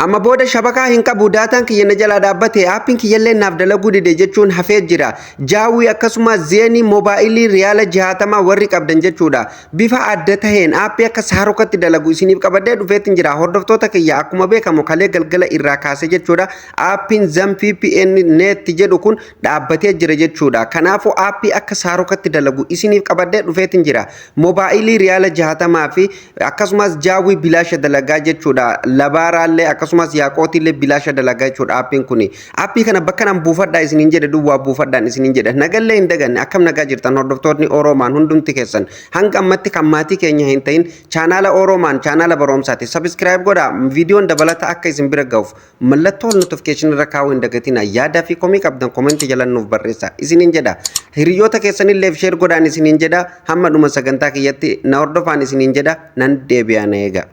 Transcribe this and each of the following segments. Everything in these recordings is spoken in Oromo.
Amma booda shabakaa hin qabu daataan kiyya na jalaa dhaabbate aappiin kiyyallee naaf dalaguu dide jechuun hafee jira. Jaawii akkasumas zeenii moobaayilii riyaala 60 warri qabdan jechuudha. Bifa adda taheen aappii akka saarokatti dalagu isiniif qabadee dhufeetiin jira. Hordoftoota kiyya akkuma beekamu kalee galgala irraa kaase jechuudha. Aappiin Zam VPN net jedhu kun dhaabbatee jira jechuudha. Kanaafuu aappii akka saarokatti dalagu isiniif qabadee dhufeetiin jira. Moobaayilii riyaala 60 fi akkasumas jaawii bilaasha dalagaa jechuudha. Labaaraallee akkasumas yaaqootillee bilaasha dalagaa jechuudha aappiin kuni. Aappii kana bakka nan buufadhaa isiniin jedhe duwwaa buufadhaan isiniin jedhe. Nagallee hin daganne akkam nagaa jirtan hordoftoonni Oromaan hundumti keessan. Hanga ammatti kan maatii keenya hin ta'in chaanaala Oromaan chaanaala barumsaati. Subscribe godhaa viidiyoon dabalata akka isin bira ga'uuf mallattoo notification irra kaa'uu hin dagatina. Yaadaa fi komii qabdan komentii jalaan nuuf barreessaa isiniin jedha. Hiriyoota keessanillee share godhaan isiniin jedha. Hamma dhuma sagantaa kiyyatti na hordofaan isiniin jedha. Nan deebi'aa na eega.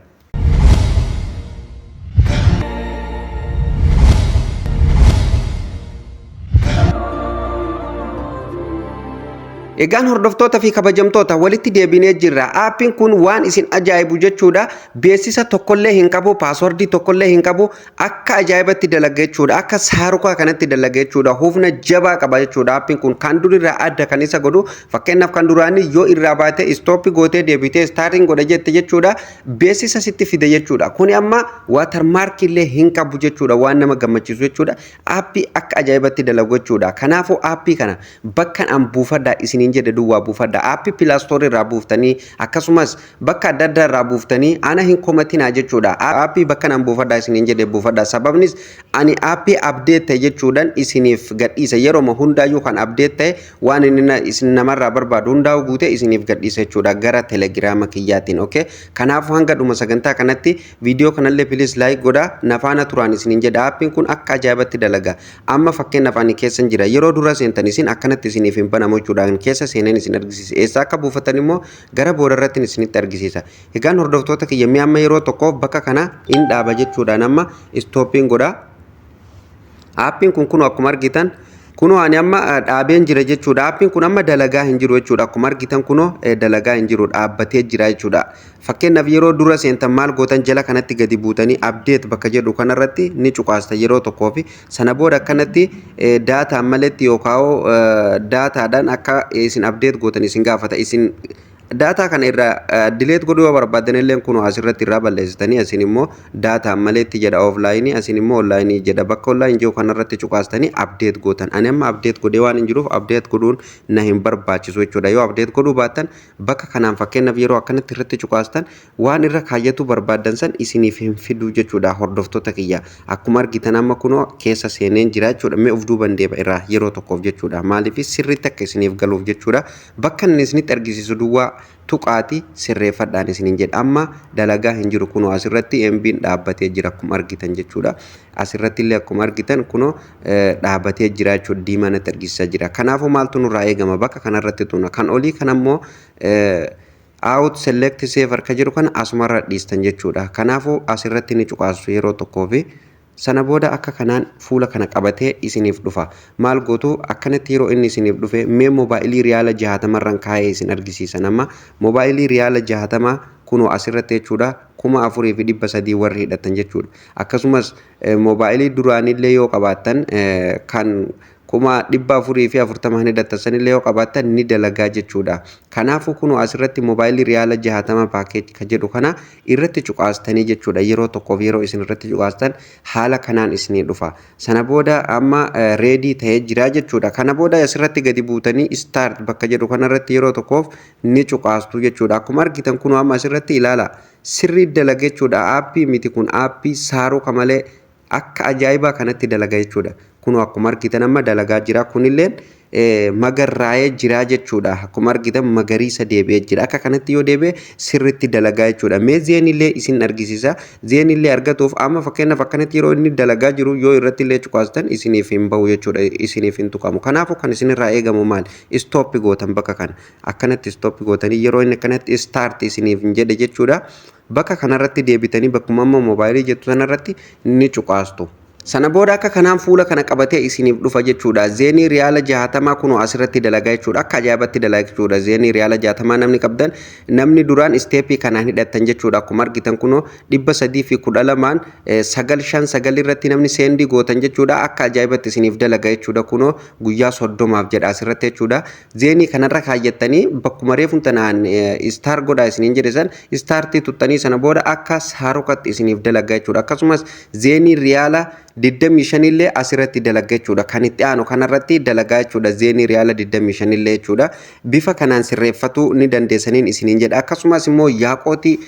Egaan hordoftoota fi kabajamtoota walitti deebinee jirra. Aappiin kun waan isin ajaa'ibu jechuudha. Beeksisa tokkollee hin qabu, paaswordii tokkollee hin qabu. Akka ajaa'ibatti dalaga jechuudha. Akka saarukaa kanatti dalaga jechuudha. Humna jabaa qaba jechuudha. Aappiin kun kan durirraa adda kan isa godhu. Fakkeenyaaf kan duraanii yoo irraa baatee istooppii gootee deebitee staariin godha jette jechuudha. Beeksisa sitti fide jechuudha. Kuni amma waatarmaarkillee hin qabu jechuudha. Waan nama gammachiisu jechuudha. Aappii akka ajaa'ibatti dalagu jechuudha. Kanaafuu aappii kana bakka an buufadhaa isin jedhe duwwaa buufadha. Aappii pilaastorii irraa buuftanii akkasumas bakka adda addaa irraa buuftanii ana hin komatinaa jechuudha. Aappii bakka nan buufadha isiniin jedhe buufadha. Sababnis ani aappii update ta'e jechuudhaan isiniif gadhiisa. Yeroo hundaayyuu kan update ta'e waan inni isin namarraa barbaadu hundaa'u guute isiniif gadhiisa jechuudha gara telegiraama kiyyaatiin. Okay? Kanaafuu hanga dhuma sagantaa kanatti viidiyoo kanallee please like godhaa nafaana turaan isiniin jedha. Aappiin kun akka ajaa'ibatti dalaga. Amma fakkeenyaaf ani keessan jira. Yeroo dura seentan isin akkanatti isiniif hin banamu jechuudha. Keessa seenan isin argisiisa. Eessa akka buufatan immoo gara booda irratti isinitti argisiisa. Egaan hordoftoota kiyya mi'a amma yeroo tokkoof bakka kana in dhaaba jechuudhaan amma istooppiin godha. Aappiin kun akkuma argitan kunoo ani amma dhaabeen jira jechuudha. Aappiin kun amma dalagaa hin jiru jechuudha. Akkuma argitan kunoo dalagaa hin jiru dhaabbatee jira jechuudha. Fakkeenyaaf yeroo dura seentan maal gootan jala kanatti gadi buutanii update bakka jedhu kanarratti ni cuqaasta yeroo tokkoo fi sana booda akkanatti daataa maletti yookaan daataadhaan akka isin update gootan isin gaafata. Isin daataa kana irraa delete godhuu barbaadan illee kun asirratti irraa balleessitanii asin immoo daataa maletti jedha offline asin immoo online jedha bakka online jiru kanarratti cuqaastanii update gootan. Ani amma update godhee waan hin jiruuf update godhuun na hin barbaachisu jechuudha. Yoo update godhuu baattan bakka kanaan fakkeenyaaf yeroo akkanatti irratti cuqaastan waan irra kaayyatu barbaadan san isiniif hin fidu jechuudha hordoftoota kiyya. Akkuma argitan amma kunoo keessa seeneen jira jechuudha. Mee of duuban deeba irraa yeroo tokkoof jechuudha. Maaliif sirriitti akka isiniif galuuf jechuudha. Bakka inni isinitti argisiisu duwwaa tuqaati sirreeffadhaan isiniin jedha. Amma dalagaa hin jiru kunoo asirratti MB'n dhaabbatee jira akkuma argitan jechuudha. Asirratti illee akkuma argitan kunoo dhaabbatee jira jechuudha. Diimanatti argisiisaa jira. Kanaafuu maaltu nurraa eegama bakka kanarratti tuna. Kan olii kanammoo out select save harka jiru kana asumarra dhiistan jechuudha. Kanaafuu asirratti ni cuqaasu yeroo tokkoo fi sana booda akka kanaan fuula kana qabatee isiniif dhufa. Maal gootu akkanatti yeroo inni isiniif dhufe mee moobaayilii riyaala 60 irraan kaa'ee isin argisiisan. Amma moobaayilii riyaala 60 kunoo asirratti jechuudha 4300 warri hidhatan jechuudha. Akkasumas moobaayilii duraanillee yoo qabaattan kan 440 hidhatan illee yoo qabaattan ni dalagaa jechuudha. Kanaafuu kunoo asirratti moobaayilii riyaala 60 paakeejii kan jedhu kana irratti cuqaastanii jechuudha. Yeroo tokkoof yeroo isin irratti cuqaastan haala kanaan isinii dhufa. Sana booda amma reedii ta'ee jira jechuudha. Kana booda asirratti gadi buutanii start bakka jedhu kanarratti yeroo tokkoof ni cuqaastu jechuudha. Akkuma argitan kunoo amma asirratti ilaala. Sirrii dalaga jechuudha. Aappii miti kun aappii saaruka malee akka ajaa'ibaa kanatti dalaga jechuudha. Kunoo akkuma argitan amma dalagaa jira. Kunilleen magarraa'ee jira jechuudha. Akkuma argitan magariisa deebi'ee jira. Akka kanatti yoo deebi'e sirriitti dalagaa jechuudha. Mee zeenillee isin argisiisa. Zeenillee argatuuf amma fakkeenyaaf akkanatti yeroo inni dalagaa jiru yoo irratti illee cuqaastan isiniif hin bahu jechuudha. Isiniif hin tuqamu. Kanaafuu kan isinirraa eegamu maal? Stop gootan bakka kana. Akkanatti stop gootanii yeroo inni akkanatti start isiniif hin jedhe jechuudha. Bakka kanarratti deebitanii bakkuma amma moobaayilii jettu sanarratti ni cuqaastu. Sana booda akka kanaan fuula kana qabatee isiniif dhufa jechuudha. Zeenii riyaala 60 kunoo asirratti dalagaa jechuudha. Akka ajaa'ibatti dalagaa jechuudha. Zeenii riyaala 60 namni qabdan namni duraan isteepii kanaan hidhatan jechuudha. Akkuma argitan kunoo 312 959 irratti namni seendii gootan jechuudha. Akka ajaa'ibatti isiniif dalagaa jechuudha. Kunoo guyyaa 30 jedha asirratti jechuudha. Zeenii kanarra kaayyattanii bakkuma reefu tanaan istaar godhaa isiniin jedhe san istaartii tuttanii sana booda akka saarokatti isiniif dalagaa jechuudha. Akkasumas zeenii riyaala 25 illee asirratti dalagaa jechuudha. Kan itti aanu kanarratti dalagaa jechuudha. Zeenii riyaala 25 illee jechuudha. Bifa kanaan sirreeffatu ni dandeessaniin isiniin jedha. Akkasumas immoo yaaqootii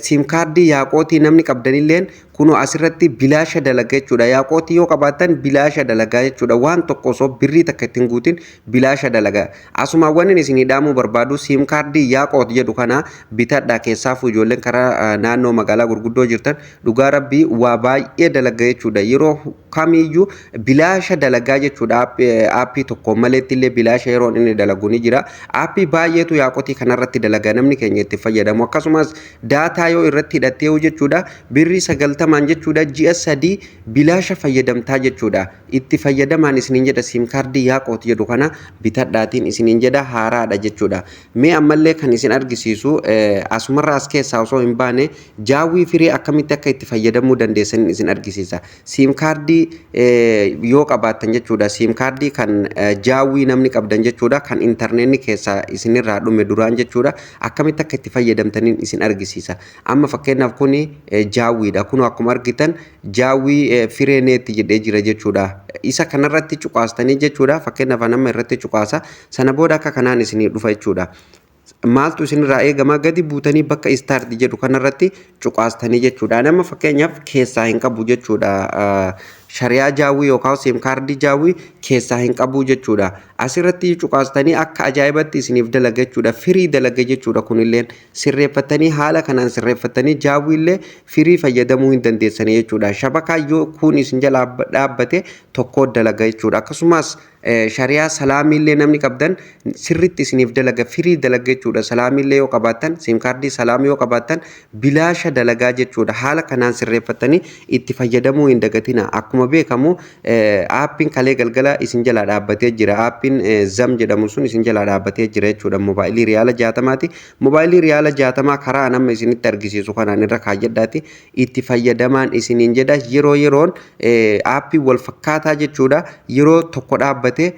siim kaardii yaaqootii namni qabdanilleen kunoo asirratti bilaasha dalagaa jechuudha. Yaaqootii yoo qabaattan bilaasha dalagaa jechuudha. Waan tokko osoo birrii takka ittiin guutin bilaasha dalagaa. Asuma wanni isinii dhaamuu barbaadu siim kaardii yaaqoot jedhu kana bitadhaa keessaafuu ijoolleen karaa naannoo magaalaa gurguddoo jirtan dhugaa rabbii waa baay'ee dalagaa jechuudha. Yeroo kamiyyuu bilaasha dalagaa jechuudha. Aappii tokko maleetti illee bilaasha yeroo inni dalagu ni jira. Aappii baay'eetu yaaqootii kanarratti dalagaa namni keenya itti fayyadamu. Akkasumas daataa yoo irratti hidhattee jechuudha birrii 90 jechuudha ji'a 3 bilaasha fayyadamtaa jechuudha. Itti fayyadamaan isiniin jedha siim kaardii yaaqoot jedhu kana bitadhaatiin isiniin jedha haaraadha jechuudha. Mee ammallee kan isin argisiisu asumarraa as keessaa osoo hin baane jaawwii firii akkamitti akka itti fayyadamuu dandeessan isin argisiisa. Siim kaardii yoo qabaattan jechuudha. Siim kaardii kan jaawwii namni qabdan jechuudha. Kan intarneetni keessaa isinirraa dhume duraan jechuudha. Akkamitti akka itti fayyadamtaniin isin argisiisa. Amma fakkeenyaaf kuni jaawwiidha. Kun akkuma argitan jaawwii fireeneetti jedhee jira jechuudha. Isa kanarratti cuqaastanii jechuudha. Fakkeenyaaf nama irratti cuqaasa. Sana booda akka kanaan isinii dhufa jechuudha. Maaltu isinirraa eegama gadi buutanii bakka istaarti jedhu kanarratti cuqaastanii jechuudha. Nama fakkeenyaaf keessaa hin qabu jechuudha. Shariyaa jaawwii yookaan siim kaardii jaawwii keessaa hin qabu jechuudha. Asirratti cuqaastanii akka ajaa'ibatti isiniif dalaga jechuudha. Firii dalaga jechuudha. Kunillee sirreeffatanii haala kanaan sirreeffatanii jaawwiillee firii fayyadamuu hin dandeessanii jechuudha. Shabakaa yoo kun isin jala dhaabbate tokko dalaga jechuudha. Akkasumas shariyaa salaamiillee namni qabdan sirritti isiniif dalaga firii dalaga jechuudha. Salaamiillee yoo qabaattan siim kaardii salaamii yoo qabaattan bilaasha dalagaa jechuudha. Haala kanaan sirreeffatanii itti fayyadamuu hin dagatina. Akkuma beekamu aappiin kalee galgala isin jalaa dhaabbatee jira. Aappiin zam jedhamu sun isin jalaa dhaabbatee jira jechuudha. Mobaayilii riyaala 60ti. Mobaayilii riyaala 60 karaa nama isinitti argisiisu kanaan irra kaayyadhaati itti fayyadamaan isiniin jedha. Yeroo yeroon aappii wal fakkaataa jechuudha. Yeroo tokko dhaabbate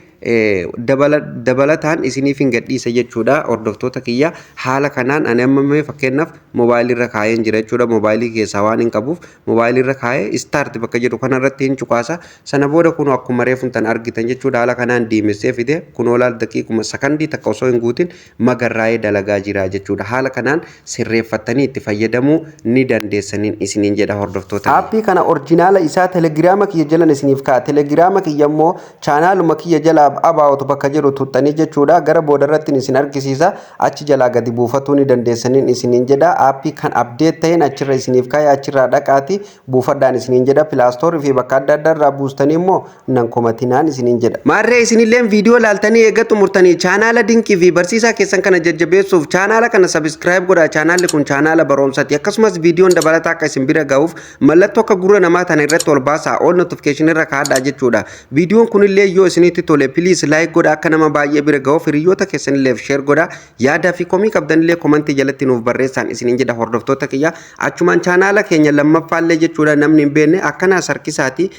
dabalataan isiniif hin gadhiisa jechuudha. Hordoftoota kiyya haala kanaan ani amma fakkeenyaaf mobaayilii irra kaayeen jira jechuudha. Mobaayilii keessaa waan hin qabuuf mobaayilii irra kaayee istaarti bakka jedhu kanarratti hin cuqaasa. Sana booda kun akkuma reefu tan argitan jechuudha. Haala kanaan diimessee fide kun olaal daqiiquma sakandii takka osoo hin guutin magarraa'ee dalagaa jira jechuudha. Haala kanaan sirreeffatanii itti fayyadamuu ni dandeessaniin isiniin jedha hordoftoota. Aappii kana orjinaala isaa telegiraama kiyya jalan isiniif ka'a. Telegiraama kiyya immoo chaanaaluma kiyya jala abaawwatu bakka jedhu tuttanii jechuudha. Gara boodarratti isin argisiisa. Achi jalaa gadi buufatuu ni dandeessaniin isiniin jedha. Aappii kan abdeet ta'een achirra isiniif kaa'ee achirraa dhaqaati buufadhaan isiniin jedha. Pilaastoorii fi bakka adda addaa irraa buustanii immoo nan komatinaan isiniin jedha. Maarree isinillee viidiyoo laaltanii eeggattu murtanii chaanaala dinqii fi barsiisaa keessan kana jajjabeessuuf chaanaala kana sabiskiraayib godhaa. Chaanaalli kun chaanaala barumsaati. Akkasumas viidiyoon dabalataa akka isin bira ga'uuf mallattoo akka gurra namaa tana irratti ol baasaa ol notifikashinii irra kaa'adhaa jechuudha. Viidiyoon kunillee yoo isinitti tole please like godha akka nama baay'ee bira ga'uuf hiriyoota keessanillee share godha. Yaadaa fi komii qabdanillee komentii jalatti nuuf barreessaa isiniin jedha hordoftoota kiyya. Achumaan chaanaala keenya lammaffaallee jechuudha namni hin beekne akkana sarkisaati.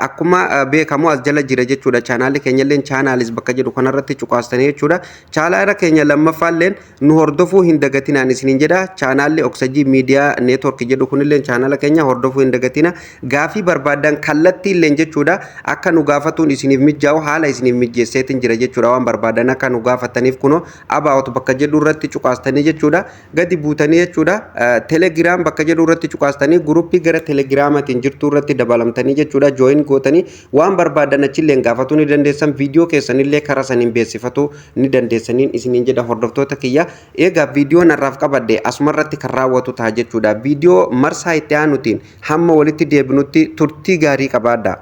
Akkuma beekamu as jala jira jechuudha. Chaanaalli keenyallee chaanaalis bakka jedhu kanarratti cuqaastanii jechuudha. Chaanaala keenya lammaffaallee nu hordofuu hin dagatinaan isiniin jedha. Chaanaalli Oksajii Miidiyaa Neetwork jedhu kunillee chaanaala keenya hordofuu hin dagatina. Gaafii barbaadan kallattiillee jechuudha. Akka nu gaafatuun isiniif mijaa'u haala isiniif mijeesseetiin jira jechuudha. Waan barbaadan akka nu gaafataniif kunoo abaawwatu bakka jedhu irratti cuqaastanii jechuudha. Gadi buutanii jechuudha. Telegiraam bakka jedhu irratti cuqaastanii guruppii gara telegiraamatiin jirtu irratti dabalamtanii jechuudha. Jooyin gootanii waan barbaadan achillee gaafatuu ni dandeessan. Viidiyoo keessanillee karaa saniin beeksifatu ni dandeessaniin isiniin jedha hordoftoota kiyya. Egaa viidiyoon har'aaf qabadde asumarratti kan raawwatu ta'a jechuudha. Viidiyoo marsaa itti aanutiin hamma walitti deebinutti turtii gaarii qabaadha.